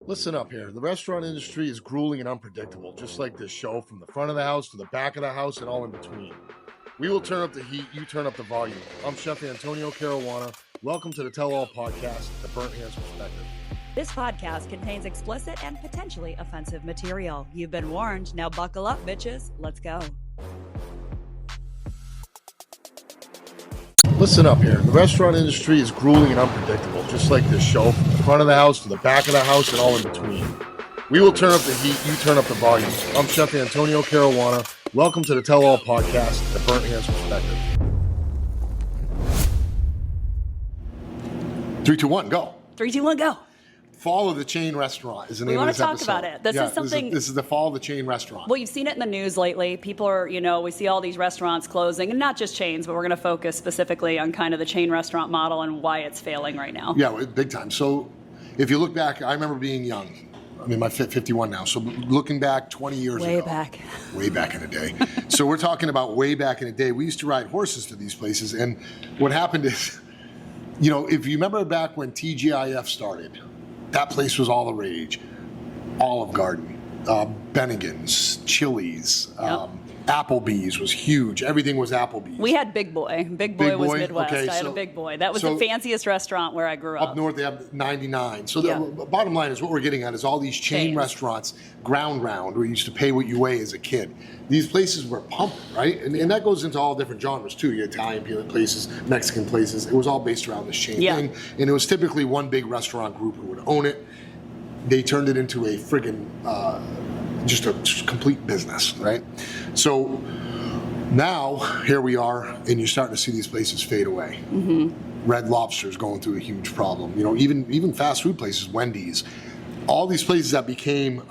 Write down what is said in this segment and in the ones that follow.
Listen up here. The restaurant industry is grueling and unpredictable, just like this show, from the front of the house to the back of the house and all in between. We will turn up the heat, you turn up the volume. I'm Chef Antonio Caruana. Welcome to the Tell All Podcast, The Burnt Hands Perspective. This podcast contains explicit and potentially offensive material. You've been warned. Now buckle up, bitches. Let's go. Listen up here. The restaurant industry is grueling and unpredictable, just like this show, from the front of the house to the back of the house and all in between. We will turn up the heat, you turn up the volume. I'm Chef Antonio Caruana. Welcome to the Tell All Podcast, The Burnt Hands Perspective. 3, 2, 1, go. 3, 2, 1, go. Fall of the Chain Restaurant is the We name of want this to talk episode. about it. This is something. This is the Fall of the Chain Restaurant. Well, you've seen it in the news lately. People are, we see all these restaurants closing, and not just chains, but we're going to focus specifically on kind of the chain restaurant model and why it's failing right now. Yeah, big time. So if you look back, I remember being young. I mean, I'm 51 now. So looking back 20 years ago. Way back. Way back in the day. So we're talking about way back in the day. We used to ride horses to these places. And what happened is, if you remember back when TGIF started, that place was all the rage. Olive Garden, Bennigan's, Chili's, Applebee's was huge. Everything was Applebee's. We had Big Boy. Big Boy was Midwest. Okay, I had a Big Boy. That was the fanciest restaurant where I grew up. Up north, they have 99. So the bottom line is what we're getting at is all these chain restaurants, ground round, where you used to pay what you weigh as a kid. These places were pumping, right? And that goes into all different genres too. You Italian places, Mexican places. It was all based around this chain thing. And it was typically one big restaurant group who would own it. They turned it into a friggin' just a complete business, right? So now here we are, and you're starting to see these places fade away. Mm-hmm. Red Lobster's going through a huge problem. Even fast food places, Wendy's, all these places that became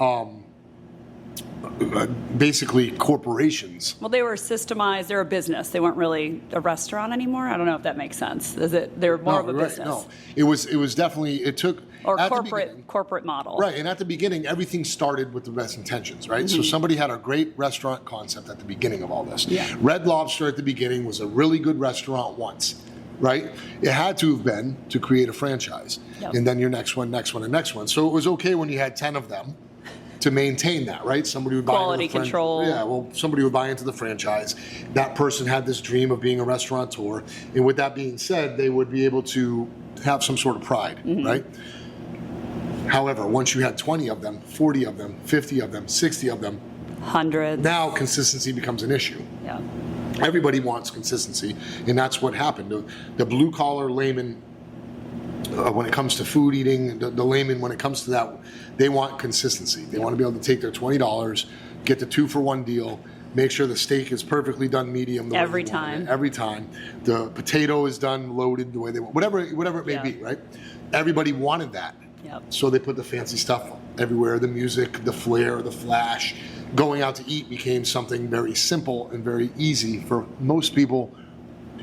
basically corporations. Well, they were systemized. They're a business. They weren't really a restaurant anymore. I don't know if that makes sense. They're more of a business. No, it was definitely, it took... Or corporate model. Right, and at the beginning, everything started with the best intentions, right? Mm-hmm. So somebody had a great restaurant concept at the beginning of all this. Yeah. Red Lobster at the beginning was a really good restaurant once, right? It had to have been to create a franchise. Yep. And then your next one, and next one. So it was okay when you had 10 of them to maintain that, right? Somebody would buy quality control. Yeah, well, somebody would buy into the franchise. That person had this dream of being a restaurateur. And with that being said, they would be able to have some sort of pride, right? However, once you had 20 of them, 40 of them, 50 of them, 60 of them, hundreds, now consistency becomes an issue. Yeah. Everybody wants consistency, and that's what happened. The blue-collar layman, when it comes to food eating, the layman, when it comes to that, they want consistency. They want to be able to take their $20, get the 2-for-1 deal, make sure the steak is perfectly done medium. Every time. Every time. The potato is done loaded the way they want, whatever it may be, right? Everybody wanted that. Yep. So they put the fancy stuff everywhere, the music, the flair, the flash. Going out to eat became something very simple and very easy for most people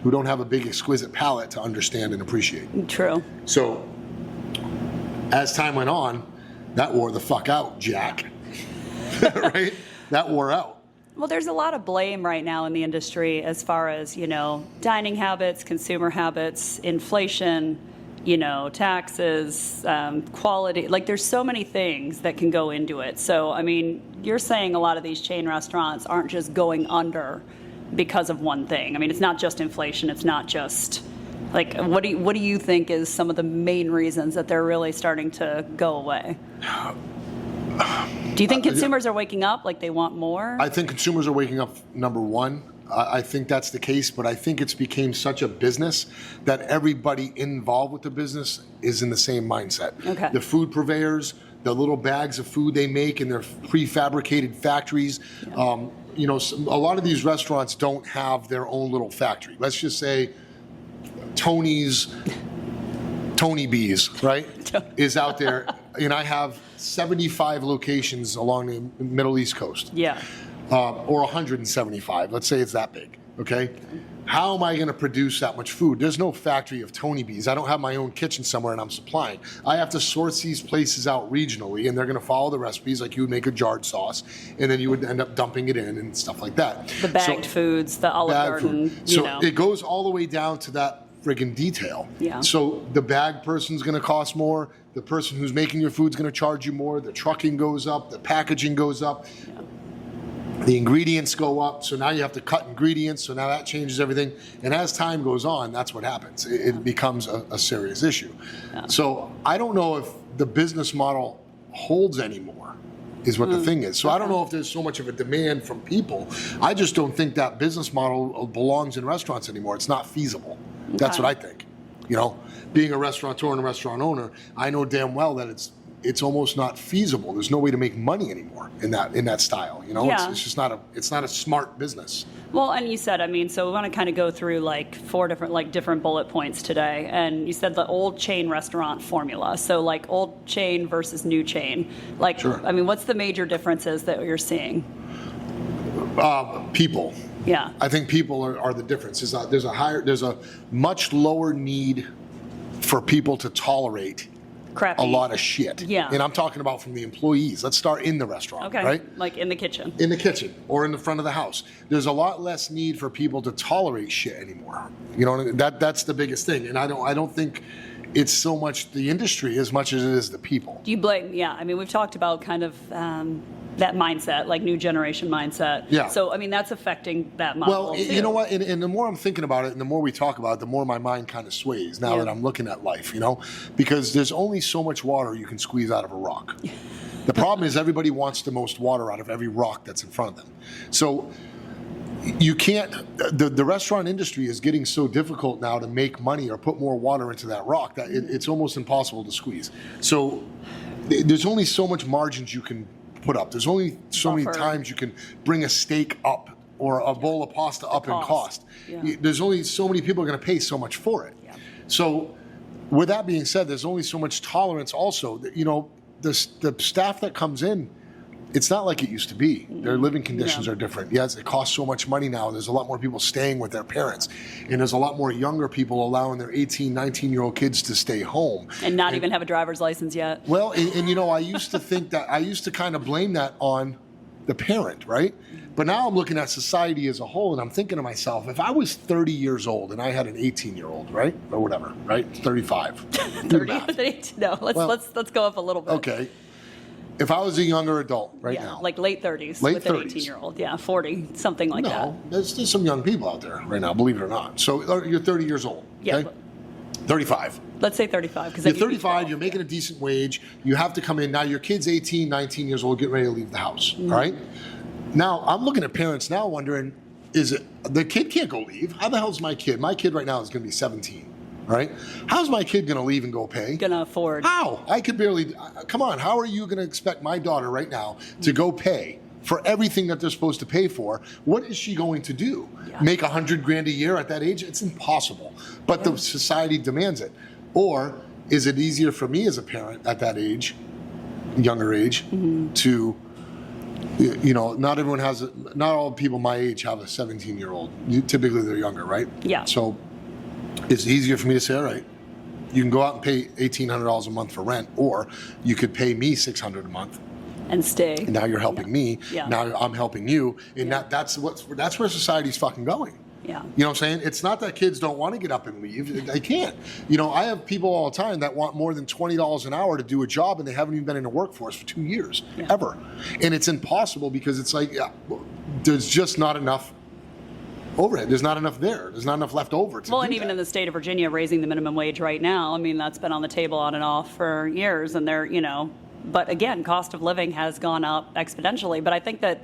who don't have a big exquisite palate to understand and appreciate. True. So as time went on, that wore the fuck out, Jack. Right? That wore out. Well, there's a lot of blame right now in the industry as far as, dining habits, consumer habits, inflation, taxes, quality. Like, there's so many things that can go into it. So, I mean, you're saying a lot of these chain restaurants aren't just going under because of one thing. I mean, it's not just inflation. It's not just, like, what do you think is some of the main reasons that they're really starting to go away? Do you think consumers are waking up, like they want more? I think consumers are waking up, number one. I think that's the case, but I think it's became such a business that everybody involved with the business is in the same mindset. Okay. The food purveyors, the little bags of food they make in their prefabricated factories. Yeah. A lot of these restaurants don't have their own little factory. Let's just say Tony B's, right, is out there, and I have 75 locations along the Middle East Coast. Yeah. Or 175. Let's say it's that big, okay? How am I going to produce that much food? There's no factory of Tony B's. I don't have my own kitchen somewhere and I'm supplying. I have to source these places out regionally, and they're going to follow the recipes like you would make a jarred sauce, and then you would end up dumping it in and stuff like that. The bagged foods, the Olive Garden, So it goes all the way down to that friggin' detail. Yeah. So the bag person's going to cost more. The person who's making your food's going to charge you more. The trucking goes up. The packaging goes up. Yeah. The ingredients go up. So now you have to cut ingredients. So now that changes everything. And as time goes on, that's what happens. It becomes a serious issue. Yeah. So I don't know if the business model holds anymore, is what the thing is. So I don't know if there's so much of a demand from people. I just don't think that business model belongs in restaurants anymore. It's not feasible. That's what I think. You know, being a restaurateur and a restaurant owner, I know damn well that it's almost not feasible. There's no way to make money anymore in that style. You know, Yeah. it's just not a smart business. Well, and you said, I mean, so we want to kind of go through like 4 different bullet points today. And you said the old chain restaurant formula. So like old chain versus new chain. Like, Sure. I mean, what's the major differences that you're seeing? People. Yeah. I think people are the difference. There's a much lower need for people to tolerate Crappy. a lot of shit. Yeah. And I'm talking about from the employees. Let's start in the restaurant, Okay. right? Like in the kitchen. In the kitchen or in the front of the house. There's a lot less need for people to tolerate shit anymore. You know, that's the biggest thing. And I don't think it's so much the industry as much as it is the people. Do you blame? Yeah. I mean, we've talked about kind of that mindset, like new generation mindset. Yeah. So, I mean, that's affecting that model. Well, too. you know what? And the more I'm thinking about it and the more we talk about it, the more my mind kind of sways now Yeah. that I'm looking at life, you know? Because there's only so much water you can squeeze out of a rock. The problem is everybody wants the most water out of every rock that's in front of them. So you can't, the restaurant industry is getting so difficult now to make money or put more water into that rock that it's almost impossible to squeeze. So there's only so much margins you can put up. There's only so many Buffer. times you can bring a steak up or a bowl of pasta up in cost. Yeah. There's only so many people are going to pay so much for it. Yeah. So with that being said, there's only so much tolerance also. You know, the staff that comes in, it's not like it used to be. Their living conditions are different. Yes, it costs so much money now. There's a lot more people staying with their parents. And there's a lot more younger people allowing their 18, 19-year-old kids to stay home. And not even have a driver's license yet. Well, and you know, I used to think that, I used to kind of blame that on the parent, right? But now I'm looking at society as a whole and I'm thinking to myself, if I was 30 years old and I had an 18-year-old, right? Or whatever, right? 35. Do the math. 30? No, let's go up a little bit. Okay. If I was a younger adult right Yeah, now. like late 30s Late with an 30s. 18-year-old. Yeah, 40, something like that. No, there's some young people out there right now, believe it or not. So you're 30 years old, Yeah. okay? 35. Let's say 35. Because You're 35, you're making a decent wage, you have to come in. Now your kid's 18, 19 years old, getting ready to leave the house, all right? Now, I'm looking at parents now wondering, the kid can't go leave. How the hell's my kid? My kid right now is going to be 17, all right? How's my kid going to leave and go pay? Gonna afford. How? I could barely, come on, how are you going to expect my daughter right now to go pay for everything that they're supposed to pay for? What is she going to do? Yeah. Make $100,000 a year at that age? It's impossible. But the society demands it. Or is it easier for me as a parent at that age, younger age, to, you know, not all people my age have a 17-year-old. Typically they're younger, right? Yeah. So it's easier for me to say, all right, you can go out and pay $1,800 a month for rent, or you could pay me $600 a month. And stay. And now you're helping me. Yeah. Now I'm helping you. And Yeah. that's where society's fucking going. Yeah. You know what I'm saying? It's not that kids don't want to get up and leave. They can't. You know, I have people all the time that want more than $20 an hour to do a job and they haven't even been in the workforce for 2 years, ever. And it's impossible because it's like, there's just not enough overhead. There's not enough there. There's not enough left over to Well, do and even that. in the state of Virginia, raising the minimum wage right now, I mean, that's been on the table on and off for years. And they're, you know, but again, cost of living has gone up exponentially. But I think that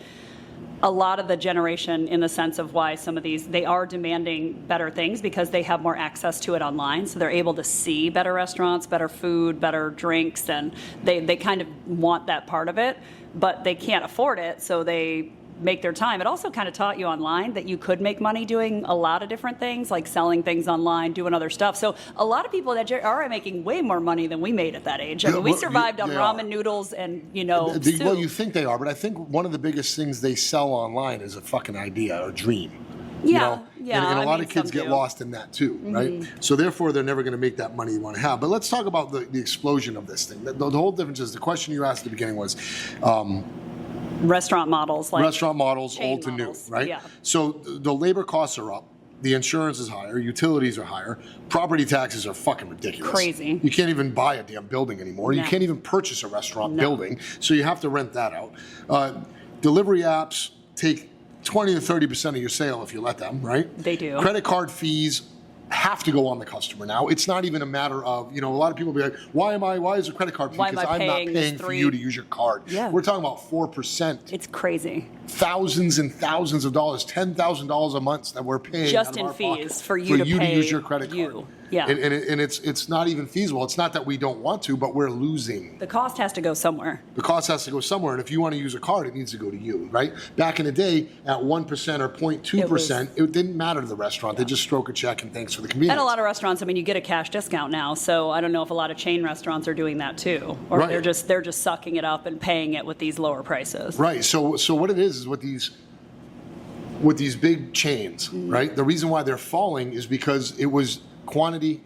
a lot of the generation, in the sense of why some of these, they are demanding better things because they have more access to it online. So they're able to see better restaurants, better food, better drinks, and they kind of want that part of it, but they can't afford it, so they make their time. It also kind of taught you online that you could make money doing a lot of different things, like selling things online, doing other stuff. So a lot of people that are making way more money than we made at that age. I mean, we survived on they ramen are. noodles and, you know, Well, soup. you think they are, but I think one of the biggest things they sell online is a fucking idea or dream. Yeah, You know? yeah, And a I lot mean, of kids some get do. Mm-hmm. lost in that too, right? So therefore, they're never going to make that money you want to have. But let's talk about the explosion of this thing. The whole difference is the question you asked at the beginning was Restaurant models, like restaurant models, chain old to new, models, right? yeah. So the labor costs are up. the insurance is higher, utilities are higher, property taxes are fucking ridiculous. Crazy. You can't even buy a damn building anymore. No. You can't even purchase a restaurant building, so you have to rent that out. Delivery apps take 20 to 30% of your sale if you let them, right? They do. Credit card fees have to go on the customer now. It's not even a matter of, a lot of people be like, why is a credit card fee? Why am Because I I'm not paying paying this for you to use your card. Yeah. We're talking about 4%. It's crazy. Thousands and thousands of dollars, $10,000 a month that we're paying Just out of in our fees pocket for you to pay use your credit you. card. Yeah. And it's not even feasible. It's not that we don't want to, but we're losing. The cost has to go somewhere. The cost has to go somewhere, and if you want to use a card, it needs to go to you, right? Back in the day, at 1% or 0.2%, it didn't matter to the restaurant. They just stroke a check and thanks for the convenience. And a lot of restaurants, I mean, you get a cash discount now, so I don't know if a lot of chain restaurants are doing that too, or Right. they're just sucking it up and paying it with these lower prices. Right. So what it is with these big chains, right? The reason why they're falling is because it was quantity.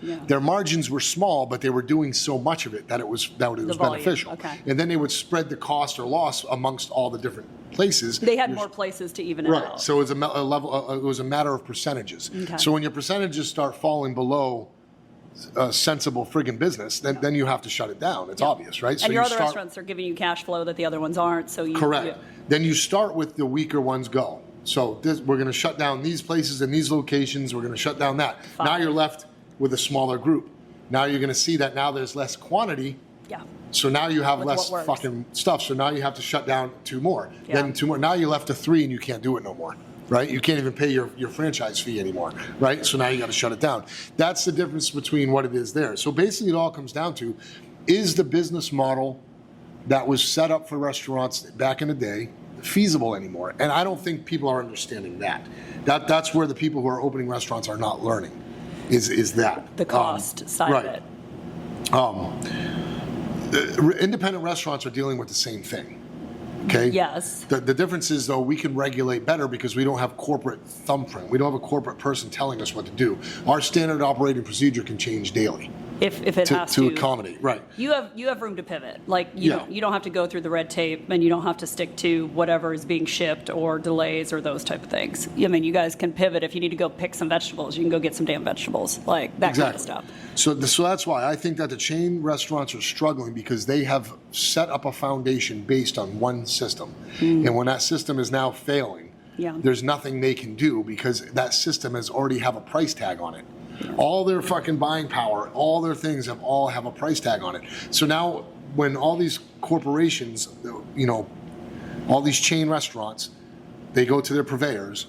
Yeah. Their margins were small, but they were doing so much of it that it was volume, beneficial. okay. And then they would spread the cost or loss amongst all the different places. They had more places to even it Right. out. So it was it was a matter of percentages. Okay. So when your percentages start falling below a sensible friggin' business, then you have to shut it down. It's obvious, right? So And your you other start, restaurants are giving you cash flow that the other ones aren't, so you... correct. you- Then you start with the weaker ones go. So we're going to shut down these places and these locations. We're going to shut down that. Fine. Now you're left with a smaller group. Now you're going to see that now there's less quantity. Yeah. So now you have With less what works. fucking stuff. So now you have to shut down 2 more. Yeah. Then 2 more. Now you're left to 3 and you can't do it no more. Right? You can't even pay your franchise fee anymore. Right? So now you got to shut it down. That's the difference between what it is there. So basically it all comes down to, is the business model that was set up for restaurants back in the day feasible anymore? And I don't think people are understanding that. That's where the people who are opening restaurants are not learning, is that. The cost side right. of it. Independent restaurants are dealing with the same thing. Okay? Yes. The difference is, though, we can regulate better because we don't have corporate thumbprint. We don't have a corporate person telling us what to do. Our standard operating procedure can change daily. If it has to accommodate, right? You have room to pivot. Like you Yeah. don't, you don't have to go through the red tape, and you don't have to stick to whatever is being shipped or delays or those type of things. I mean, you guys can pivot. If you need to go pick some vegetables, you can go get some damn vegetables, like that kind of stuff. So that's why I think that the chain restaurants are struggling, because they have set up a foundation based on one system, and when that system is now failing, Yeah. there's nothing they can do because that system has already have a price tag on it. All their fucking buying power, all their things have a price tag on it. So now when all these corporations, all these chain restaurants, they go to their purveyors,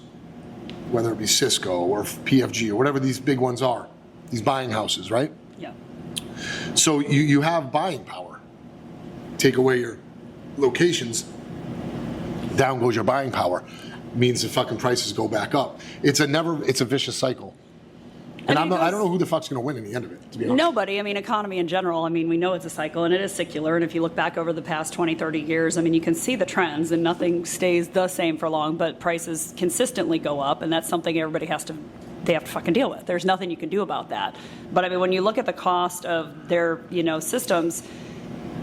whether it be Cisco or PFG or whatever these big ones are, these buying houses, right? Yeah. So you have buying power. Take away your locations, down goes your buying power. Means the fucking prices go back up. It's a vicious cycle. And I don't know who the fuck's going to win in the end of it, to be honest. Nobody. I mean, economy in general, I mean, we know it's a cycle, and it is secular. And if you look back over the past 20, 30 years, I mean, you can see the trends, and nothing stays the same for long, but prices consistently go up, and that's something everybody have to fucking deal with. There's nothing you can do about that. But I mean, when you look at the cost of their, systems,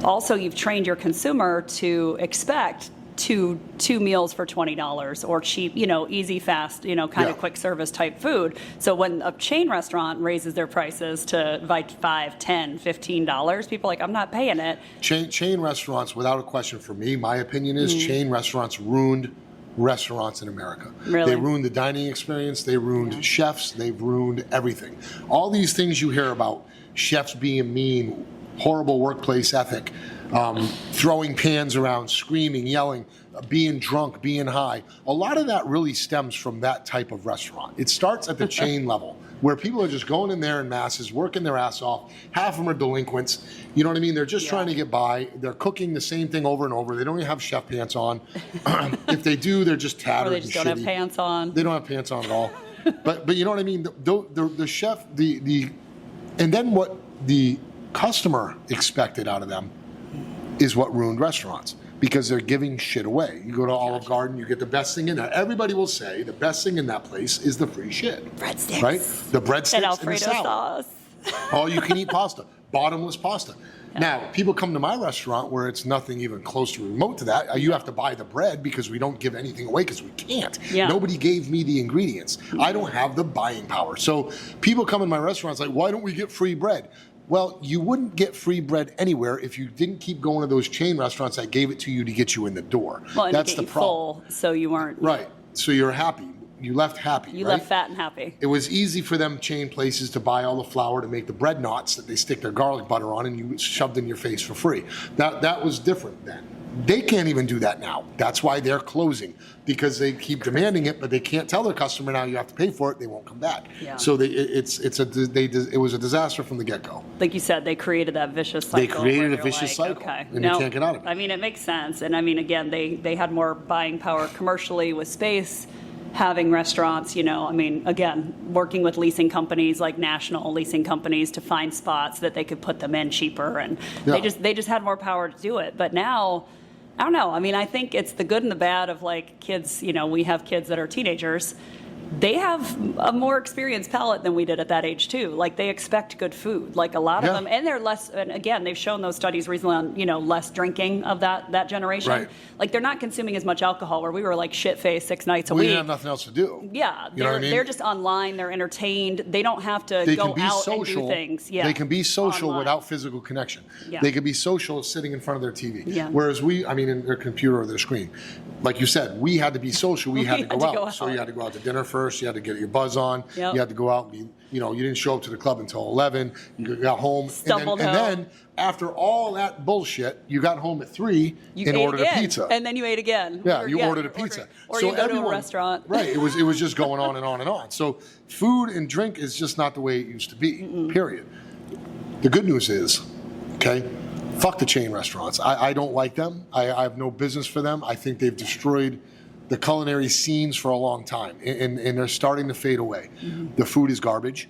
also you've trained your consumer to expect two meals for $20 or cheap, easy, fast, kind of quick service type food. So when a chain restaurant raises their prices to like $5, $10, $15, people are like, I'm not paying it. Chain restaurants, without a question, for me, my opinion is chain restaurants ruined restaurants in America. Really? They ruined the dining experience. They ruined chefs. They've ruined everything. All these things you hear about, chefs being mean, horrible workplace ethic, throwing pans around, screaming, yelling, being drunk, being high. A lot of that really stems from that type of restaurant. It starts at the chain level, where people are just going in there in masses, working their ass off. Half of them are delinquents. You know what I mean? They're just trying to get by. They're cooking the same thing over and over. They don't even have chef pants on. If they do, they're just tattered. Or they just don't have pants on. They don't have pants on at all. But you know what I mean? The chef, and then what the customer expected out of them is what ruined restaurants, because they're giving shit away. You go to Olive Garden, you get the best thing in there. Everybody will say the best thing in that place is the free shit. Breadsticks. Right? The breadsticks And and Alfredo the salad. sauce. All you can eat pasta, bottomless pasta. Now, people come to my restaurant where it's nothing even close to remote to that. You have to buy the bread because we don't give anything away because we can't. Yeah. Nobody gave me the ingredients. I don't have the buying power. So people come in my restaurants like, why don't we get free bread? Well, you wouldn't get free bread anywhere if you didn't keep going to those chain restaurants that gave it to you to get you in the door. Well, and that's to get the you problem. Full, so you weren't. Right. So you're happy. You left happy. You right? left fat and happy. It was easy for them chain places to buy all the flour to make the bread knots that they stick their garlic butter on and you shoved in your face for free. That was different then. They can't even do that now. That's why they're closing, because they keep demanding it, but they can't tell their customer now you have to pay for it. They won't come back. Yeah. So it was a disaster from the get-go. Like you said, they created that vicious cycle. They created where a you're vicious like, cycle, okay, and you can't get out of it. I mean, it makes sense. And I mean, again, they had more buying power commercially with space, having restaurants, I mean, again, working with leasing companies like national leasing companies to find spots that they could put them in cheaper. And Yeah. they just had more power to do it. But now, I don't know. I mean, I think it's the good and the bad of like kids, we have kids that are teenagers. They have a more experienced palate than we did at that age too. Like they expect good food, like a lot of Yeah. them, and they're less. And again, they've shown those studies recently on less drinking of that generation. Right. Like they're not consuming as much alcohol. Where we were like shit faced 6 nights a We week. didn't have nothing else to do. Yeah, You know what I mean? they're just online. They're entertained. They don't have to They go can be out social. and do things. Yeah, They can be social online. without physical connection. Yeah. They can be social sitting in front of their TV. Yeah. Whereas in their computer or their screen. Like you said, we had to be social. We had to go out. So you had to go out to dinner first. You had to get your buzz on. Yep. You had to go out and be, you didn't show up to the club until 11. You got home. Stumbled and home. then after all that bullshit, you got home at 3 You and ate ordered again, a pizza. And then you ate again. Yeah, you ordered a pizza. Or So you go to a everyone- restaurant. Right. It was just going on and on and on. So food and drink is just not the way it used to be. Period. The good news is, okay, fuck the chain restaurants. I don't like them. I have no business for them. I think they've destroyed the culinary scenes for a long time, and they're starting to fade away. The food is garbage.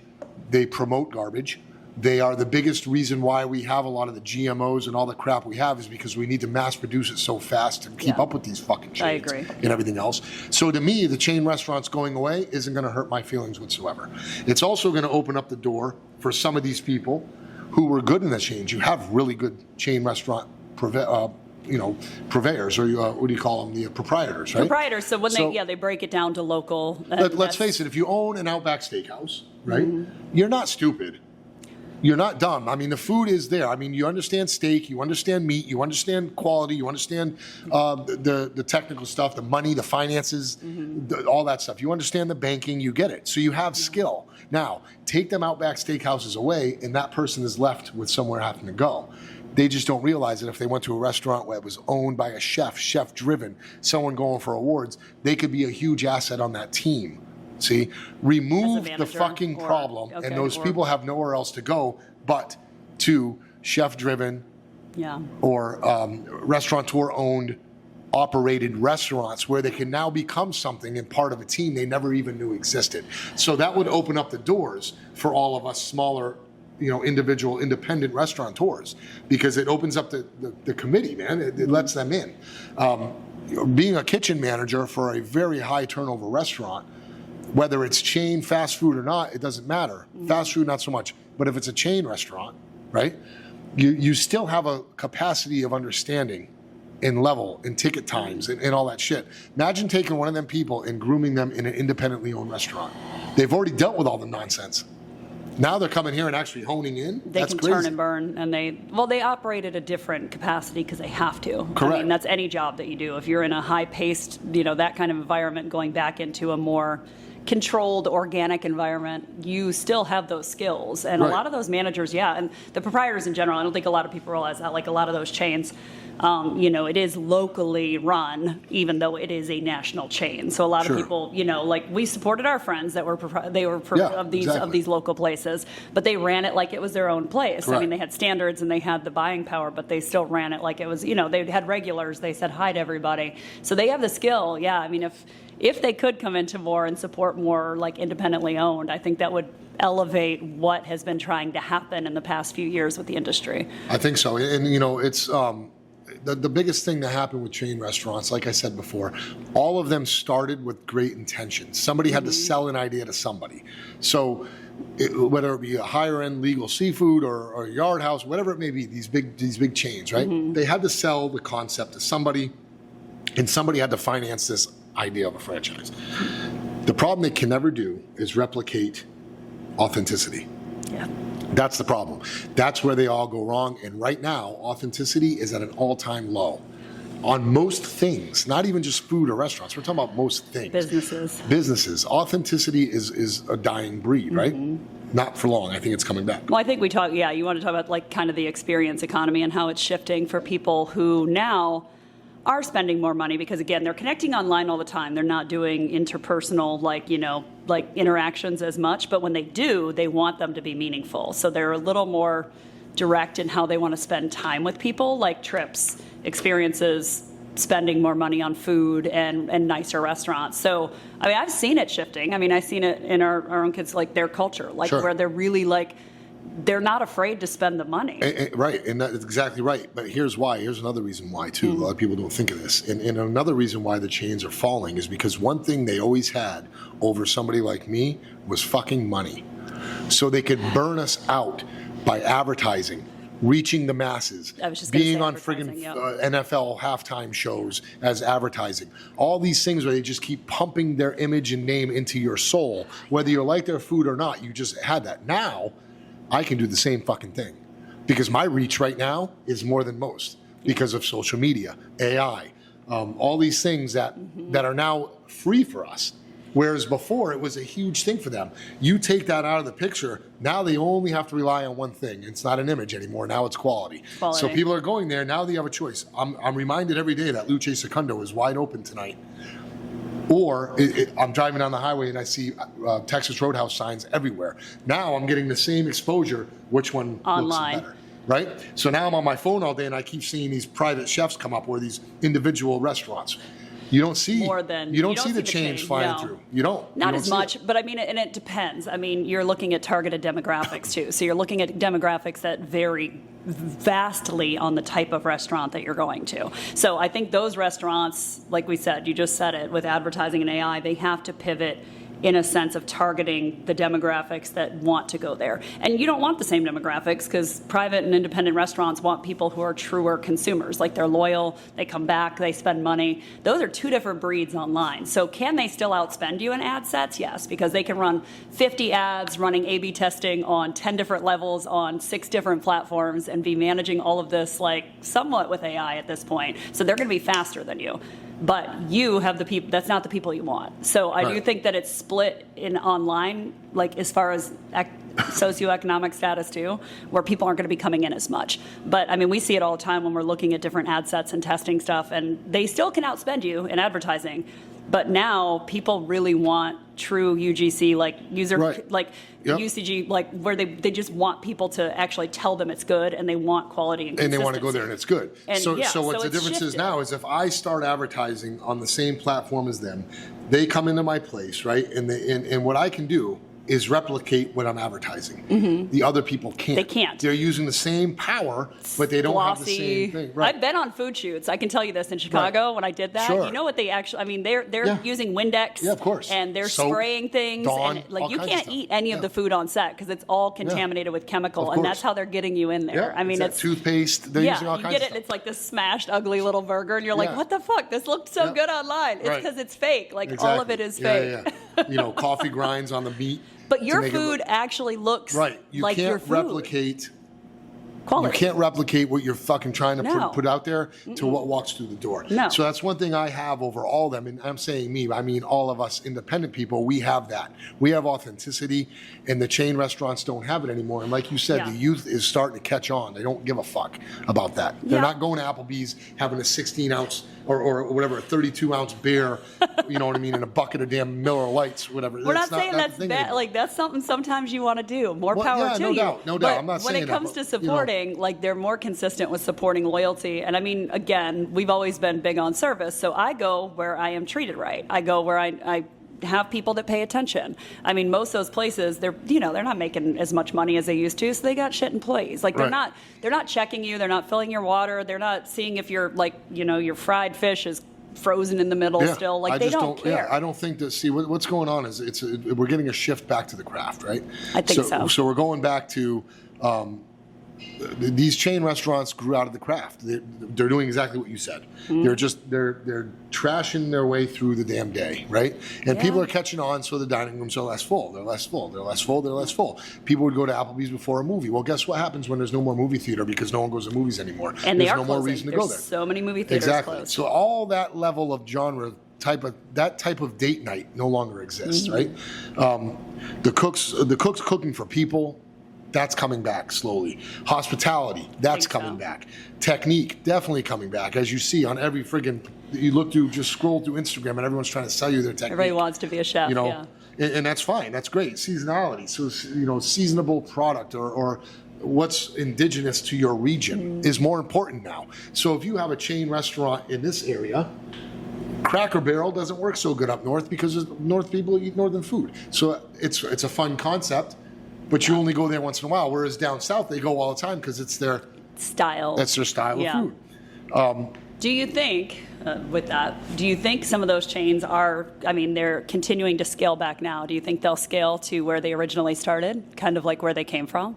They promote garbage. They are the biggest reason why we have a lot of the GMOs and all the crap we have is because we need to mass produce it so fast to keep Yeah. up with these fucking chains I agree. and everything else. So to me, the chain restaurants going away isn't going to hurt my feelings whatsoever. It's also going to open up the door for some of these people who were good in the chains. You have really good chain restaurant purveyors, or what do you call them? The proprietors, right? Proprietors. So when they break it down to local. Let's face it. If you own an Outback Steakhouse, right, you're not stupid. You're not dumb. I mean, the food is there. I mean, you understand steak, you understand meat, you understand quality, you understand the technical stuff, the money, the finances, all that stuff. You understand the banking, you get it. So you have skill. Now, take them Outback Steakhouses away, and that person is left with somewhere having to go. They just don't realize that if they went to a restaurant where it was owned by a chef-driven, someone going for awards, they could be a huge asset on that team. See, remove the manager fucking or- problem, okay, and those or- people have nowhere else to go but to chef-driven Yeah. or restaurateur-owned, operated restaurants where they can now become something and part of a team they never even knew existed. So that would open up the doors for all of us smaller, individual, independent restaurateurs, because it opens up the committee, man. It lets them in. Being a kitchen manager for a very high turnover restaurant, whether it's chain, fast food or not, it doesn't matter. Fast food, not so much. But if it's a chain restaurant, right, you still have a capacity of understanding and level and ticket times and all that shit. Imagine taking one of them people and grooming them in an independently owned restaurant. They've already dealt with all the nonsense. Now they're coming here and actually honing in. They That's can crazy. turn and burn, and they operate at a different capacity because they have to. Correct. I mean, that's any job that you do. If you're in a high-paced, that kind of environment, going back into a more controlled, organic environment, you still have those skills. And Right. a lot of those managers, and the proprietors in general, I don't think a lot of people realize that, like a lot of those chains, it is locally run, even though it is a national chain. So a lot Sure. of people, like we supported our friends that were Yeah, of these exactly. local places, but they ran it like it was their own place. I Correct. mean, they had standards and they had the buying power, but they still ran it like it was, they had regulars. They said hi to everybody. So they have the skill. Yeah. I mean, if they could come into more and support more like independently owned, I think that would elevate what has been trying to happen in the past few years with the industry. I think so. And, it's the biggest thing that happened with chain restaurants, like I said before, all of them started with great intentions. Somebody had to sell an idea to somebody. So whether it be a higher end legal seafood or a yard house, whatever it may be, these big chains, right? They had to sell the concept to somebody, and somebody had to finance this idea of a franchise. The problem they can never do is replicate authenticity. Yeah. That's the problem. That's where they all go wrong. And right now, authenticity is at an all-time low. On most things, not even just food or restaurants. We're talking about most things. Businesses. Authenticity is a dying breed, right? Not for long. I think it's coming back. Well, I think we talk, you want to talk about like kind of the experience economy and how it's shifting for people who now are spending more money because, again, they're connecting online all the time. They're not doing interpersonal, like interactions as much. But when they do, they want them to be meaningful. So they're a little more direct in how they want to spend time with people, like trips, experiences, spending more money on food and nicer restaurants. So, I mean, I've seen it shifting. I mean, I've seen it in our own kids, like their culture, like where they're really like, they're not afraid to spend the money. Right, and that's exactly right. But here's why. Here's another reason why, too. A lot of people don't think of this. And another reason why the chains are falling is because one thing they always had over somebody like me was fucking money. So they could burn us out by advertising, reaching the masses, being on friggin' NFL halftime shows as advertising. All these things where they just keep pumping their image and name into your soul. Whether you like their food or not, you just had that. Now, I can do the same fucking thing because my reach right now is more than most because of social media, AI, all these things that are now free for us. Whereas before it was a huge thing for them. You take that out of the picture, now they only have to rely on one thing. It's not an image anymore, now it's quality. So people are going there, now they have a choice. I'm reminded every day that Luce Secondo is wide open tonight. Or I'm driving down the highway and I see Texas Roadhouse signs everywhere. Now I'm getting the same exposure. Which one looks better? Right? So now I'm on my phone all day and I keep seeing these private chefs come up or these individual restaurants. You don't see the chains flying through. You don't. Not as much, but I mean, and it depends. I mean, you're looking at targeted demographics too. So you're looking at demographics that vary vastly on the type of restaurant that you're going to. So I think those restaurants, like we said, you just said it, with advertising and AI, they have to pivot in a sense of targeting the demographics that want to go there. And you don't want the same demographics because private and independent restaurants want people who are truer consumers, like they're loyal, they come back, they spend money. Those are two different breeds online. So can they still outspend you in ad sets? Yes, because they can run 50 ads running A/B testing on 10 different levels on 6 different platforms and be managing all of this like somewhat with AI at this point. So they're going to be faster than you. But you have the people, that's not the people you want. So I do think that it's split in online, like as far as socioeconomic status too, where people aren't going to be coming in as much. But I mean, we see it all the time when we're looking at different ad sets and testing stuff, and they still can outspend you in advertising. But now people really want true UGC, like UCG, like where they just want people to actually tell them it's good, and they want quality and consistency. And they want to go there and it's good. And so what the difference is now is if I start advertising on the same platform as them, they come into my place, right? And what I can do is replicate what I'm advertising. The other people can't. They can't. They're using the same power, but they don't have the same thing. Right. I've been on food shoots. I can tell you this in Chicago when I did that. You know what they actually, I mean, they're using Windex. Yeah, of course. And they're spraying things. Dawn, and like you can't eat any of the food on set because it's all contaminated with chemical, and that's how they're getting you in there. I mean, it's toothpaste. They're using all you kinds get of it. stuff. It's like this smashed, ugly little burger, and you're like, what the fuck? This looked so good online. It's because it's fake. Like all of it is fake. You know, coffee grinds on the meat. But your food actually looks like your food. Replicate quality. You can't replicate what you're fucking trying to put out there to what walks through the door. No. So that's one thing I have over all of them, and I'm saying me, I mean all of us independent people, we have that. We have authenticity, and the chain restaurants don't have it anymore. And like you said, the youth is starting to catch on. They don't give a fuck about that. They're not going to Applebee's having a 16-ounce or whatever, a 32-ounce beer, you know what I mean, in a bucket of damn Miller Lights, whatever. We're not saying that's bad. Like, that's something sometimes you want to do. More power to you. No doubt. I'm not saying that. When it comes to supporting, like, they're more consistent with supporting loyalty. And I mean, again, we've always been big on service. So I go where I am treated right. I go where I have people that pay attention. I mean, most of those places, they're not making as much money as they used to, so they got shit employees. Like they're not checking you, they're not filling your water, they're not seeing if your your fried fish is frozen in the middle still. Like, they don't care. Yeah, I don't think that. See, what's going on is we're getting a shift back to the craft, right? I think so. So we're going back to. These chain restaurants grew out of the craft. They're doing exactly what you said. They're trashing their way through the damn day, right? And people are catching on, so the dining rooms are less full. They're less full. They're less full. They're less full. People would go to Applebee's before a movie. Well, guess what happens when there's no more movie theater because no one goes to movies anymore? And there's they are no closing. more reason to There's go there. So many movie theaters closed. So all that level of genre type of date night no longer exists, right? The cooks cooking for people. That's coming back slowly. Hospitality, that's coming back. Technique, definitely coming back. As you see on every just scroll through Instagram and everyone's trying to sell you their technique. Everybody wants to be a chef, and that's fine. That's great. Seasonality, so seasonable product or what's indigenous to your region is more important now. So if you have a chain restaurant in this area, Cracker Barrel doesn't work so good up north because north people eat northern food. So it's a fun concept. But you only go there once in a while, whereas down south they go all the time because it's their style. That's their style of food. Do you think, with that, do you think some of those chains they're continuing to scale back now? Do you think they'll scale to where they originally started, kind of like where they came from?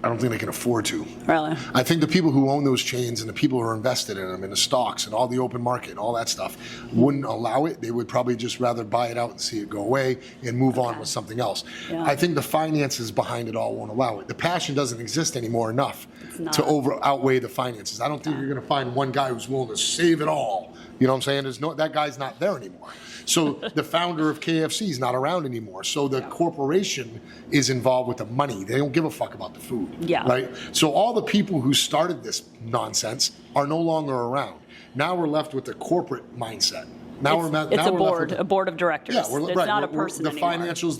I don't think they can afford to. Really? I think the people who own those chains and the people who are invested in them, in the stocks and all the open market and all that stuff, wouldn't allow it. They would probably just rather buy it out and see it go away and move on with something else. Yeah. I think the finances behind it all won't allow it. The passion doesn't exist anymore enough to outweigh the finances. I don't think you're going to find one guy who's willing to save it all. You know what I'm saying? That guy's not there anymore. So the founder of KFC is not around anymore. So the corporation is involved with the money. They don't give a fuck about the food. Yeah. Right? So all the people who started this nonsense are no longer around. Now we're left with the corporate mindset. It's a board of directors. Yeah, it's not a person anymore. The financials,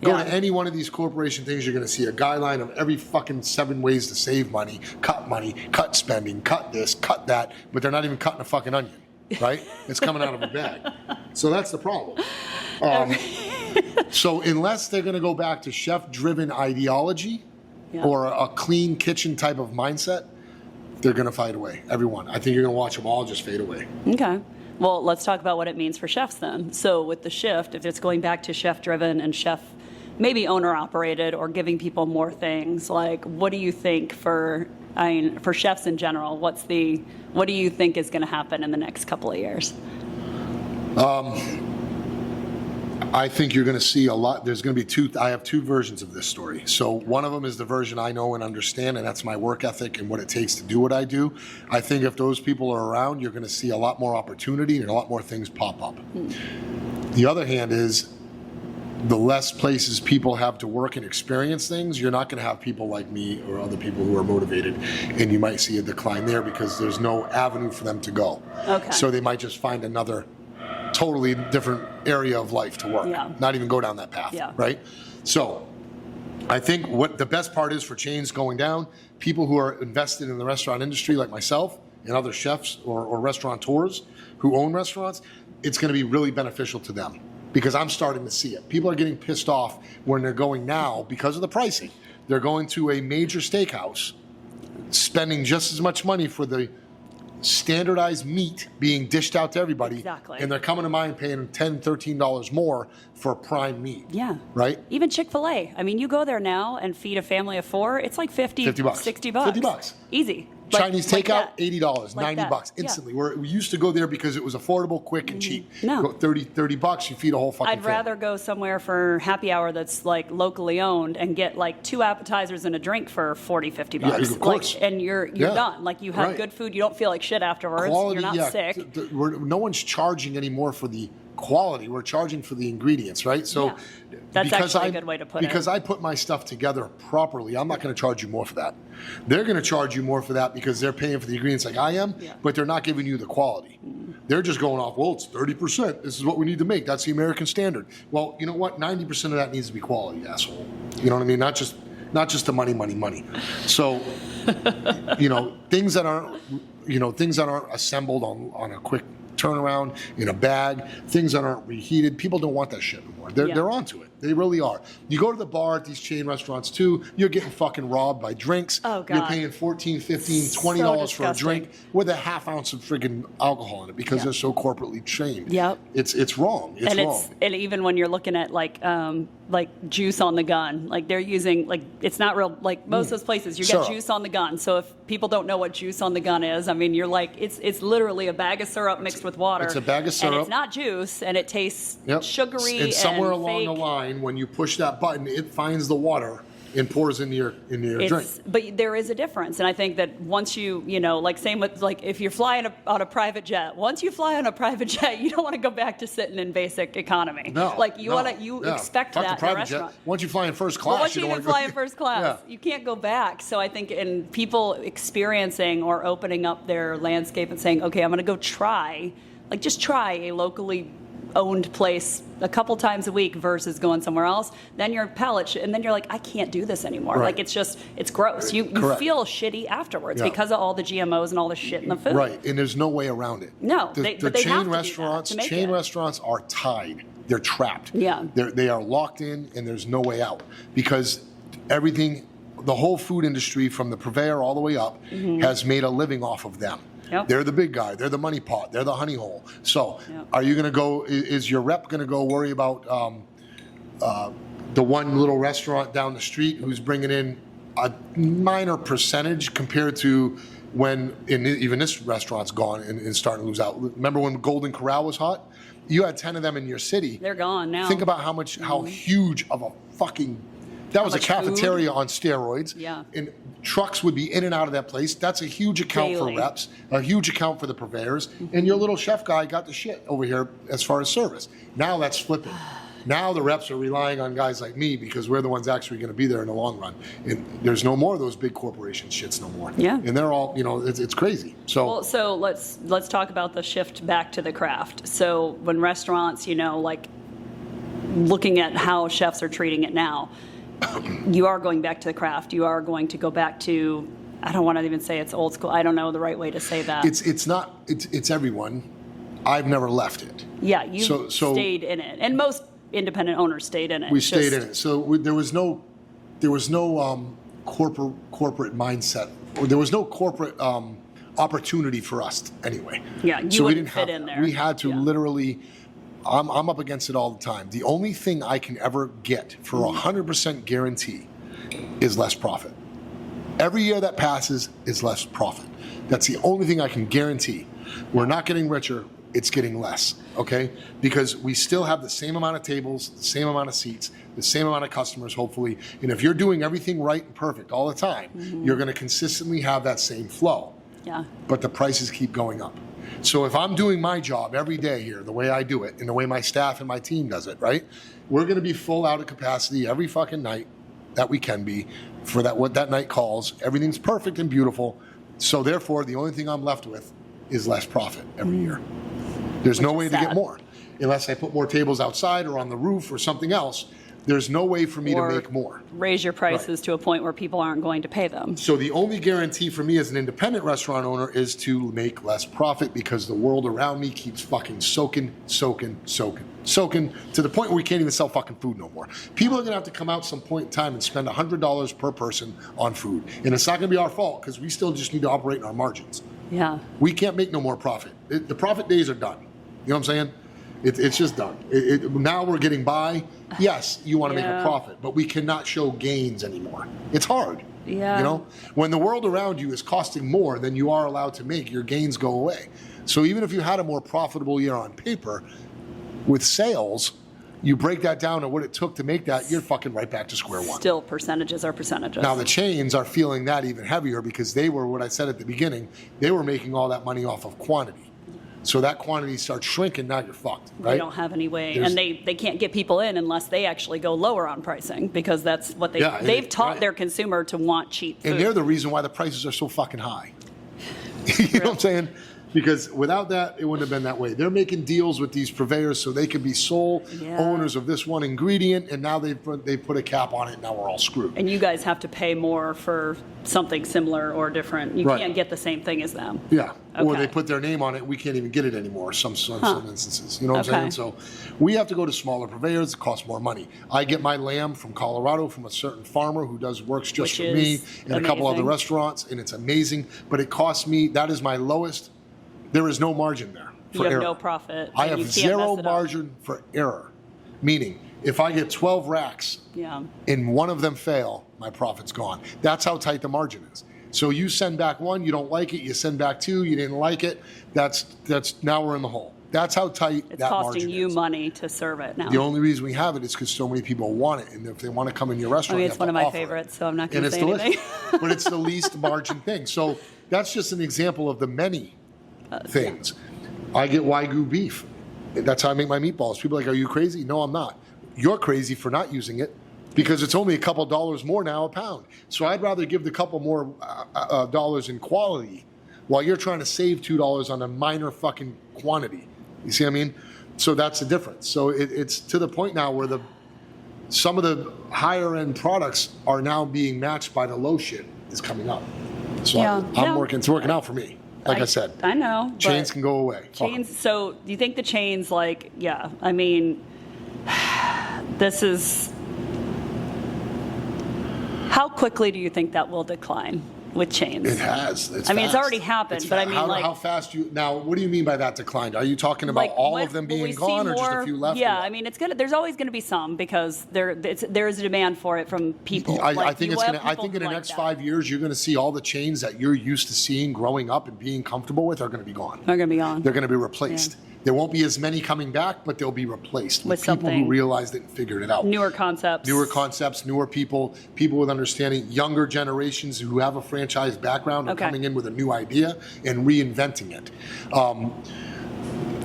go to any one of these corporation things, you're going to see a guideline of every fucking 7 ways to save money, cut spending, cut this, cut that, but they're not even cutting a fucking onion. Right? It's coming out of a bag. So that's the problem. So unless they're going to go back to chef-driven ideology or a clean kitchen type of mindset, they're going to fade away. Everyone. I think you're going to watch them all just fade away. Okay. Well, let's talk about what it means for chefs then. So with the shift, if it's going back to chef-driven and maybe owner-operated or giving people more things, like what do you think for chefs in general, what do you think is going to happen in the next couple of years? I think you're going to see a lot. There's going to be I have two versions of this story. So one of them is the version I know and understand, and that's my work ethic and what it takes to do what I do. I think if those people are around, you're going to see a lot more opportunity and a lot more things pop up. The other hand is, the less places people have to work and experience things, you're not going to have people like me or other people who are motivated, and you might see a decline there because there's no avenue for them to go. Okay. So they might just find another totally different area of life to work, not even go down that path, right? So I think what the best part is for chains going down, people who are invested in the restaurant industry like myself and other chefs or restaurateurs who own restaurants, it's going to be really beneficial to them. Because I'm starting to see it. People are getting pissed off when they're going now because of the pricing. They're going to a major steakhouse, spending just as much money for the standardized meat being dished out to everybody. Exactly. And they're coming to mine paying $10, $13 more for prime meat. Yeah. Right? Even Chick-fil-A. I mean, you go there now and feed a family of 4, it's like $50, $60. $50. Easy. Chinese takeout, $80, $90 instantly. We used to go there because it was affordable, quick, and cheap. No. $30, you feed a whole fucking I'd rather go somewhere for happy hour that's like locally owned and get like 2 appetizers and a drink for $40, $50. Yeah, of course. And you're done. Like you have good food, you don't feel like shit afterwards. Quality, you're not sick. No one's charging anymore for the quality. We're charging for the ingredients, right? So that's actually a good way to put it. Because I put my stuff together properly, I'm not going to charge you more for that. They're going to charge you more for that because they're paying for the ingredients like I am, but they're not giving you the quality. They're just going off, well, it's 30%. This is what we need to make. That's the American standard. Well, you know what? 90% of that needs to be quality, asshole. You know what I mean? Not just the money. So, things that aren't assembled on a quick turnaround in a bag, things that aren't reheated. People don't want that shit anymore. They're onto it. They really are. You go to the bar at these chain restaurants too, you're getting fucking robbed by drinks. Oh, God. You're paying $14, $15, $20 for a drink with a half ounce of friggin' alcohol in it because they're so corporately trained. Yep. It's wrong. It's wrong. And even when you're looking at like juice on the gun, like they're using, like, it's not real, like most of those places you get juice on the gun. So if people don't know what juice on the gun is, I mean, you're like, it's literally a bag of syrup mixed with water. It's a bag of syrup. And it's not juice, and it tastes sugary and somewhere along fake. the line, when you push that button, it finds the water and pours into your drink. But there is a difference, and I think that once you know, like same with like if you're flying on a private jet, once you fly on a private jet, you don't want to go back to sitting in basic economy. No, like you expect Fuck that the private in a restaurant. Jet. Once you fly in first class, Well, once you don't even want to fly in first class, you can't go back. So I think in people experiencing or opening up their landscape and saying, okay, I'm going to go try, like just try a locally owned place a couple times a week versus going somewhere else, then your palate, and then you're like, I can't do this anymore. Right. Like it's gross. You feel shitty afterwards because of all the GMOs and all the shit in the food. Right, and there's no way around it. No, the but they have chain to do that to make it. restaurants are tied. They're trapped. Yeah. They are locked in, and there's no way out because everything, the whole food industry from the purveyor all the way up has made a living off of them. Yep. They're the big guy. They're the money pot. They're the honey hole. So are you going to go, is your rep going to go worry about the one little restaurant down the street who's bringing in a minor percentage compared to when even this restaurant's gone and starting to lose out? Remember when Golden Corral was hot? You had 10 of them in your city. They're gone now. Think about how huge of a fucking, that was a cafeteria on steroids. Yeah. And trucks would be in and out of that place. That's a huge account Daily. for reps, a huge account for the purveyors. And your little chef guy got the shit over here as far as service. Now that's flipping. Now the reps are relying on guys like me because we're the ones actually going to be there in the long run. And there's no more of those big corporation shits no more. Yeah. And they're all, it's crazy. So let's talk about the shift back to the craft. So when restaurants, like looking at how chefs are treating it now, you are going back to the craft. You are going to go back to, I don't want to even say it's old school. I don't know the right way to say that. It's everyone. I've never left it. Yeah, you stayed in it. And most independent owners stayed in it. We stayed in it. So there was no corporate mindset, or there was no corporate opportunity for us anyway. Yeah, you wouldn't fit in there. We had to literally. I'm up against it all the time. The only thing I can ever get for 100% guarantee is less profit. Every year that passes is less profit. That's the only thing I can guarantee. We're not getting richer, it's getting less, okay? Because we still have the same amount of tables, the same amount of seats, the same amount of customers, hopefully. And if you're doing everything right and perfect all the time, you're gonna consistently have that same flow. Yeah. But the prices keep going up. So if I'm doing my job every day here, the way I do it, and the way my staff and my team does it, right? We're going to be full out of capacity every fucking night that we can be for what that night calls. Everything's perfect and beautiful. So therefore, the only thing I'm left with is less profit every year. There's no way to get more. Unless I put more tables outside or on the roof or something else, there's no way for me to make more. Raise your prices to a point where people aren't going to pay them. So the only guarantee for me as an independent restaurant owner is to make less profit because the world around me keeps fucking soaking to the point where we can't even sell fucking food no more. People are going to have to come out some point in time and spend $100 per person on food. And it's not going to be our fault because we still just need to operate in our margins. Yeah. We can't make no more profit. The profit days are done. You know what I'm saying? It's just done. Now we're getting by. Yes, you want to make a profit, but we cannot show gains anymore. It's hard. Yeah. When the world around you is costing more than you are allowed to make, your gains go away. So even if you had a more profitable year on paper, with sales, you break that down to what it took to make that, you're fucking right back to square one. Still, percentages are percentages. Now the chains are feeling that even heavier because they were, what I said at the beginning, they were making all that money off of quantity. So that quantity starts shrinking, now you're fucked, right? They don't have any way, and they can't get people in unless they actually go lower on pricing because that's what they've taught their consumer to want cheap food. And they're the reason why the prices are so fucking high. You know what I'm saying? Because without that, it wouldn't have been that way. They're making deals with these purveyors so they could be sole owners of this one ingredient, and now they put a cap on it, and now we're all screwed. And you guys have to pay more for something similar or different. You can't get the same thing as them. Yeah. Okay. Or they put their name on it, we can't even get it anymore, some instances. You know what I'm saying? So we have to go to smaller purveyors, it costs more money. I get my lamb from Colorado from a certain farmer who works just for me and a couple other restaurants, and it's amazing. But it costs me, that is my lowest. There is no margin there for error. You have no profit. I have zero margin for error. Meaning, if I get 12 racks and one of them fail, my profit's gone. That's how tight the margin is. So you send back one, you don't like it. You send back two, you didn't like it. That's now we're in the hole. That's how tight that margin is. It's costing you money to serve it now. The only reason we have it is because so many people want it, and if they want to come in your restaurant, it's one of my favorites, so I'm not going to say anything. But it's the least margin thing. So that's just an example of the many things. I get Wagyu beef. That's how I make my meatballs. People are like, are you crazy? No, I'm not. You're crazy for not using it because it's only a couple dollars more now a pound. So I'd rather give the couple more dollars in quality while you're trying to save $2 on a minor fucking quantity. You see what I mean? So that's the difference. So it's to the point now where some of the higher end products are now being matched by the low shit is coming up. So it's working out for me. Like I said, I know. Chains can go away. Chains. So do you think the chains, I mean, this is, how quickly do you think that will decline with chains? It has. It's it's already happened, but I mean, how fast now, what do you mean by that declined? Are you talking about all of them being gone or just a few left? Yeah, I mean, there's always going to be some because there is a demand for it from people. I think in the next 5 years, you're going to see all the chains that you're used to seeing growing up and being comfortable with are going to be gone. They're going to be gone. They're going to be replaced. Yeah. There won't be as many coming back, but they'll be replaced with people who realized it and figured it out. Newer concepts, newer people with understanding, younger generations who have a franchise background are coming in with a new idea and reinventing it.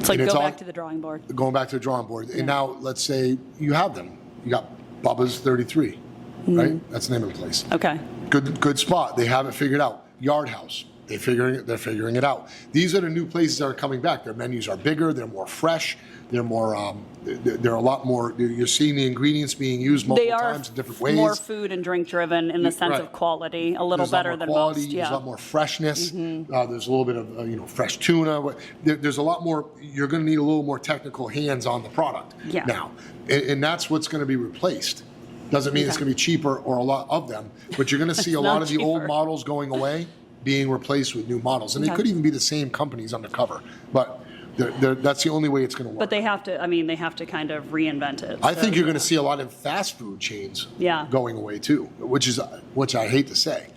It's like go back to the drawing board. Going back to the drawing board. Yeah. And now let's say you have them. You got Bubba's 33, right? That's the name of the place. Okay. Good spot. They have it figured out. Yard House. They're figuring it out. These are the new places that are coming back. Their menus are bigger. They're more fresh. They're more. They're a lot more. You're seeing the ingredients being used multiple times in different ways. More food and drink driven in the sense of quality. A little better than most. Yeah. There's a lot more freshness. There's a little bit of fresh tuna. There's a lot more. You're going to need a little more technical hands on the product now, and that's what's going to be replaced. Doesn't mean it's going to be cheaper or a lot of them, but you're going to see a lot of the old models going away, being replaced with new models. And it could even be the same companies undercover. But that's the only way it's going to work. But they have to kind of reinvent it. I think you're going to see a lot of fast food chains going away too, which I hate to say.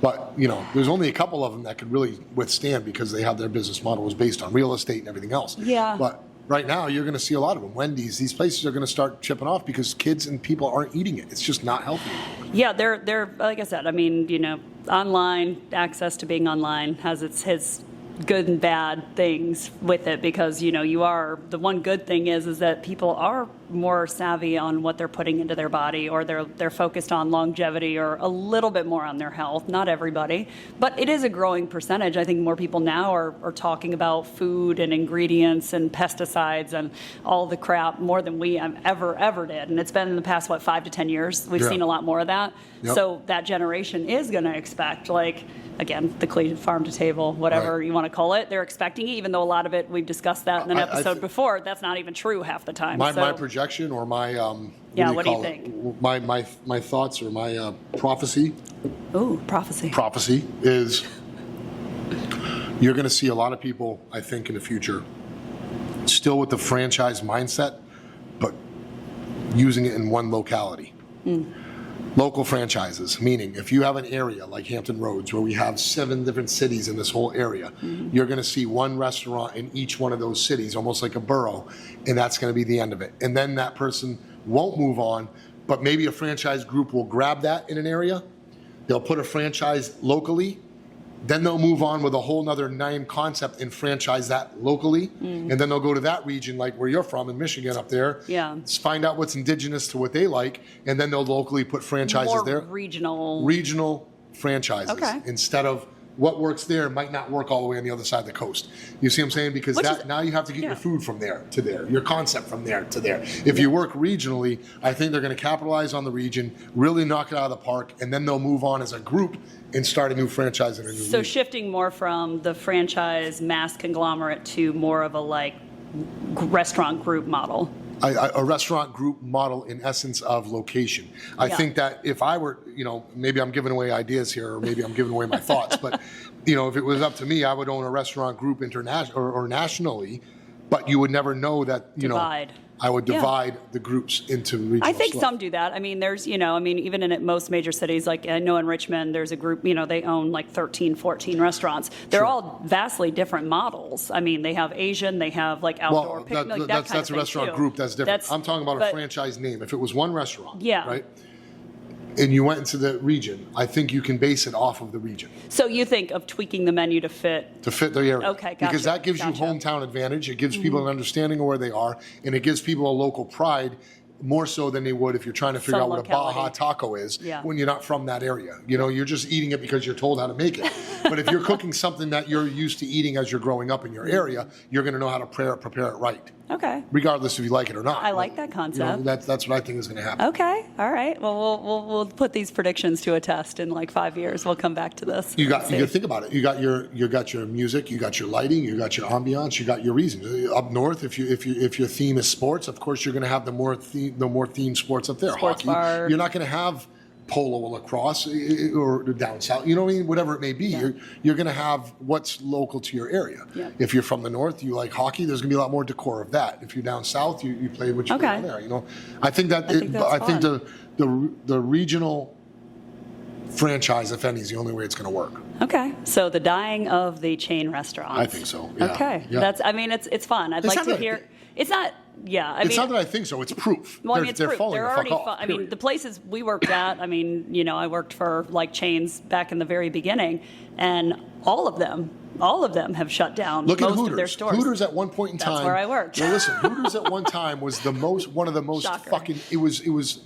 But, there's only a couple of them that could really withstand because they have their business model was based on real estate and everything else. Yeah. But right now, you're going to see a lot of them. Wendy's, these places are going to start chipping off because kids and people aren't eating it. It's just not healthy. Yeah, they're like I said, online, access to being online has its good and bad things with it because, the one good thing is that people are more savvy on what they're putting into their body or they're focused on longevity or a little bit more on their health. Not everybody, but it is a growing percentage. I think more people now are talking about food and ingredients and pesticides and all the crap more than we ever did. And it's been in the past, 5 to 10 years, we've seen a lot more of that. Yep. So that generation is going to expect, again, the clean farm to table, whatever you want to call it. They're expecting it, even though a lot of it, we've discussed that in an episode before, that's not even true half the time. My projection or my what do you think? My thoughts or my prophecy. Ooh, prophecy. Prophecy is you're going to see a lot of people, I think, in the future still with the franchise mindset, but using it in one locality. Local franchises, meaning if you have an area like Hampton Roads where we have 7 different cities in this whole area, you're going to see one restaurant in each one of those cities, almost like a borough, and that's going to be the end of it. And then that person won't move on, but maybe a franchise group will grab that in an area, they'll put a franchise locally, then they'll move on with a whole nother name concept and franchise that locally. And then they'll go to that region, like where you're from in Michigan up there. Yeah. Find out what's indigenous to what they like. And then they'll locally put franchises more there. Regional franchises instead of what works there might not work all the way on the other side of the coast. You see what I'm saying? Because now you have to get your food from there to there, your concept from there to there. If you work regionally, I think they're going to capitalize on the region, really knock it out of the park, and then they'll move on as a group and start a new franchise in a new So region. shifting more from the franchise mass conglomerate to more of a like restaurant group model. A restaurant group model in essence of location. I think that if I were, maybe I'm giving away ideas here, or maybe I'm giving away my thoughts, but if it was up to me, I would own a restaurant group international or nationally, but you would never know that, Divide. I would divide the groups into regional. I think stuff. some do that. I mean, there's, even in most major cities, like I know in Richmond, there's a group, they own like 13, 14 restaurants. They're all vastly different models. I mean, they have Asian, they have like outdoor picnic, that's a restaurant group that's different. I'm talking about a franchise name. If it was one restaurant, right? And you went into the region, I think you can base it off of the region. So you think of tweaking the menu to fit the area. Okay, gotcha. Because that gives you hometown advantage. It gives people an understanding of where they are, and it gives people a local pride more so than they would if you're trying to figure out what a Baja taco is when you're not from that area. You're just eating it because you're told how to make it. But if you're cooking something that you're used to eating as you're growing up in your area, you're going to know how to prepare it right. Okay. Regardless if you like it or not. I like that concept. That's what I think is going to happen. Okay. All right. Well, we'll put these predictions to a test in like 5 years. We'll come back to this. You got to think about it. You got your music, you got your lighting, you got your ambiance, you got your reasons. Up north, if your theme is sports, of course you're going to have the more themed sports up there. Sports Hockey. Bar. You're not going to have polo or lacrosse or down south, you know what I mean? Whatever it may be, you're going to have what's local to your area. Yeah. If you're from the north, you like hockey, there's going to be a lot more decor of that. If you're down south, you play what you play down there. I think the regional franchise, if any, is the only way it's going to work. Okay, so the dying of the chain restaurants. I think so. Yeah. Okay, yeah. It's fun. I'd like to hear. It's not. Yeah, it's not that I think so. It's proof. Well, it's they're proof. falling They're the already. fuck off, I mean, the places we worked at. I mean, I worked for like chains back in the very beginning, and all of them have shut down. Look most at Hooters. Of their stores. Hooters at one point in time. That's where I worked. Well, listen, Hooters at one time was one of the most Shocker. fucking. It was.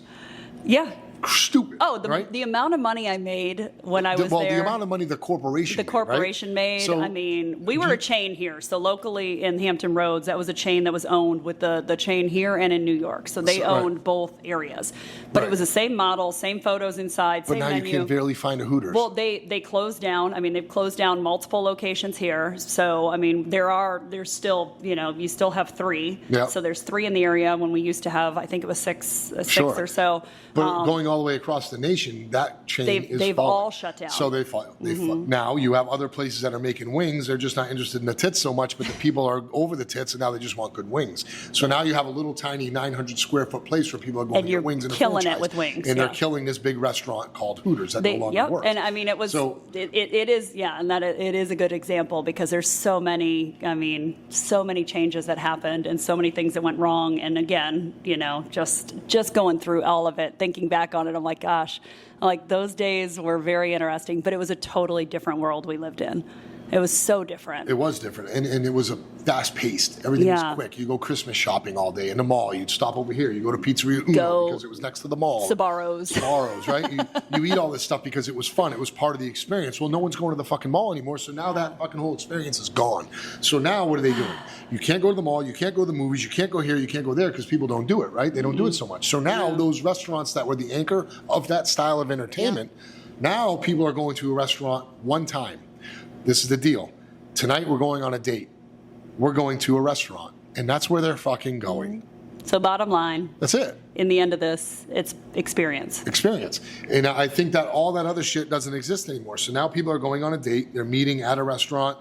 Yeah. Stupid. Oh, right? the amount of money I made when I was there. The amount of money the corporation made. So, I mean, we were a chain here. So locally in Hampton Roads, that was a chain that was owned with the chain here and in New York. So they owned both areas. But it was the same model, same photos inside, same menu. But now you can barely find a Hooters. Well, they closed down. I mean, they've closed down multiple locations here. So, I mean, there's still, you still have 3. Yep. So there's 3 in the area when we used to have, I think it was 6 or so. But going all the way across the nation, that chain is they've falling. all shut down. So they fall. Now you have other places that are making wings. They're just not interested in the tits so much, but the people are over the tits, and now they just want good wings. So now you have a little tiny 900 square foot place where people are going to get wings in a franchise. And you're killing it with wings. And they're killing this big restaurant called Hooters that no longer works. And I mean, it was. So, it is, and that it is a good example because there's so many. I mean, so many changes that happened and so many things that went wrong. And again, just going through all of it, thinking back on it, I'm like, gosh, like those days were very interesting, but it was a totally different world we lived in. It was so different. It was different, and it was a fast-paced. Everything was quick. You go Christmas shopping all day in the mall. You'd stop over here. You go to Pizzeria Uno because it was next to the mall. Sbarro's, right? You eat all this stuff because it was fun. It was part of the experience. Well, no one's going to the fucking mall anymore, so now that fucking whole experience is gone. So now what are they doing? You can't go to the mall. You can't go to the movies. You can't go here. You can't go there because people don't do it, right? They don't do it so much. So now those restaurants that were the anchor of that style of entertainment, now people are going to a restaurant one time. This is the deal. Tonight we're going on a date. We're going to a restaurant. And that's where they're fucking going. So bottom line. That's it. In the end of this, it's experience. Experience. And I think that all that other shit doesn't exist anymore. So now people are going on a date. They're meeting at a restaurant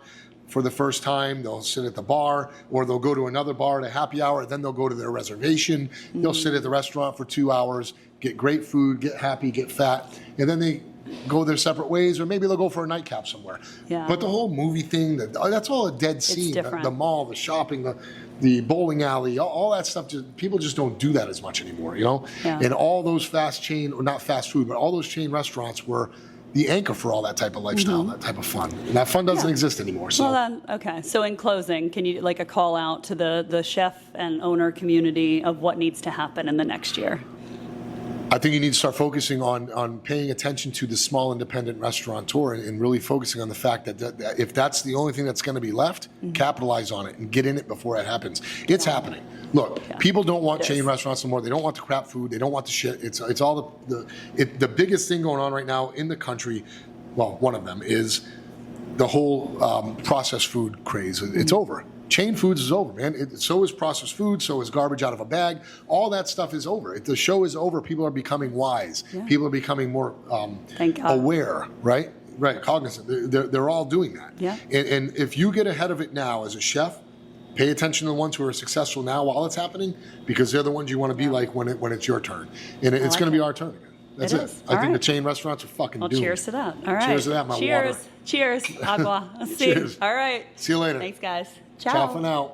for the first time. They'll sit at the bar, or they'll go to another bar at a happy hour. Then they'll go to their reservation. They'll sit at the restaurant for 2 hours, get great food, get happy, get fat. And then they go their separate ways, or maybe they'll go for a nightcap somewhere. Yeah. But the whole movie thing, that's all a dead scene. The mall, the shopping, the bowling alley, all that stuff, people just don't do that as much anymore, Yeah. And all those fast chain, or not fast food, but all those chain restaurants were the anchor for all that type of lifestyle, that type of fun. And that fun doesn't exist anymore. So. Well then, okay. So in closing, can you like a call out to the chef and owner community of what needs to happen in the next year? I think you need to start focusing on paying attention to the small independent restaurateur and really focusing on the fact that if that's the only thing that's going to be left, capitalize on it and get in it before it happens. It's happening. Look, people don't want chain restaurants anymore. They don't want the crap food. They don't want the shit. It's all the biggest thing going on right now in the country. Well, one of them is the whole processed food craze. It's over. Chain foods is over, man. So is processed food. So is garbage out of a bag. All that stuff is over. The show is over. People are becoming wise. Yeah. People are becoming more aware, right? Right, cognizant. They're all doing that. Yeah. And if you get ahead of it now as a chef, pay attention to the ones who are successful now while it's happening, because they're the ones you want to be like when it's your turn. And it's going to be our turn again. That's it. I think the chain restaurants are fucking doomed. Cheers to that. All right. Cheers to that, my water. Cheers. Agua. See. Cheers. All right. See you later. Thanks, guys. Ciao. Ciao for now.